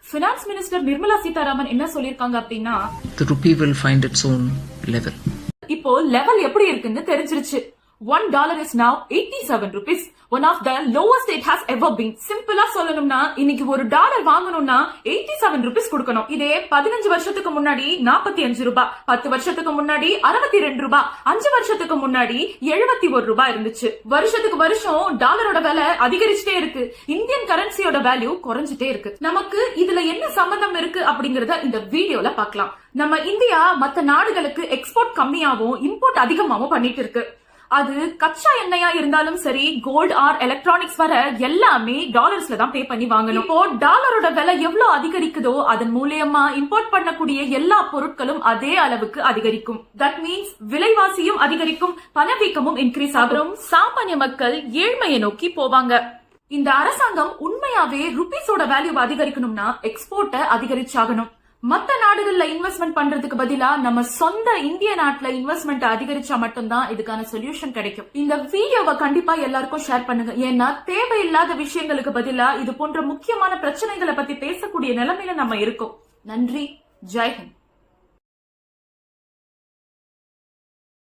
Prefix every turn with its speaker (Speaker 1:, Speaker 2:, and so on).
Speaker 1: Finance Minister Nirmala Sitharaman என்ன சொல்லிருக்காங்க அப்படின்னா,
Speaker 2: the rupee will find its own level.
Speaker 1: இப்போ லெவல் எப்படி இருக்குன்னு தெரிஞ்சிருச்சு. $1 is now 87 rupees. One of the lowest it has ever been. சிம்பிளா சொல்லணும்னா இன்னைக்கு ஒரு டாலர் வாங்கணும்னா 87 rupees கொடுக்கணும். இதே 15 வருஷத்துக்கு முன்னாடி 45 ரூபாய், 10 வருஷத்துக்கு முன்னாடி 62 ரூபாய், 5 வருஷத்துக்கு முன்னாடி 71 ரூபாய் இருந்துச்சு. வருஷத்துக்கு வருஷம் டாலரோட விலை அதிகரிச்சுட்டே இருக்கு. இந்தியன் கரன்சியோட வேல்யூ குறைஞ்சிட்டே இருக்கு. நமக்கு இதுல என்ன சம்பந்தம் இருக்கு அப்படிங்கறத இந்த வீடியோல பார்க்கலாம். நம்ம இந்தியா மத்த நாடுகளுக்கு எக்ஸ்போர்ட் கம்மியாவும் இம்போர்ட் அதிகமாவும் பண்ணிட்டு இருக்கு. அது கச்சா எண்ணெயா இருந்தாலும் சரி, கோல்ட் ஆர் எலக்ட்ரானிக்ஸ் வர எல்லாமே டாலர்ஸ்ல தான் பே பண்ணி வாங்கணும். இப்போ டாலரோட விலை எவ்வளவு அதிகரிக்குதோ அதன் மூலியமா இம்போர்ட் பண்ணக்கூடிய எல்லா பொருட்களும் அதே அளவுக்கு அதிகரிக்கும். தட் மீன்ஸ் விலைவாசியும் அதிகரிக்கும், பணவீக்கமும் இன்க்ரீஸ் ஆகும். சாமானிய மக்கள் ஏழ்மையை நோக்கி போவாங்க. இந்த அரசாங்கம் உண்மையாவே ருபீஸோட வேல்யூ அதிகரிக்கணும்னா எக்ஸ்போர்ட்டை அதிகரிச்சாகணும். மத்த நாடுகள்ல இன்வெஸ்ட்மெண்ட் பண்றதுக்கு பதிலா நம்ம சொந்த இந்திய நாட்டுல இன்வெஸ்ட்மெண்ட் அதிகரிச்சா மட்டும்தான் இதுக்கான சொல்யூஷன் கிடைக்கும். இந்த வீடியோவை கண்டிப்பா எல்லாருக்கும் ஷேர் பண்ணுங்க. ஏன்னா தேவையில்லாத விஷயங்களுக்கு பதிலா இது போன்ற முக்கியமான பிரச்சனைகளை பத்தி பேசக்கூடிய நிலைமையில நம்ம இருக்கோம். நன்றி. ஜெய் ஹிந்த்.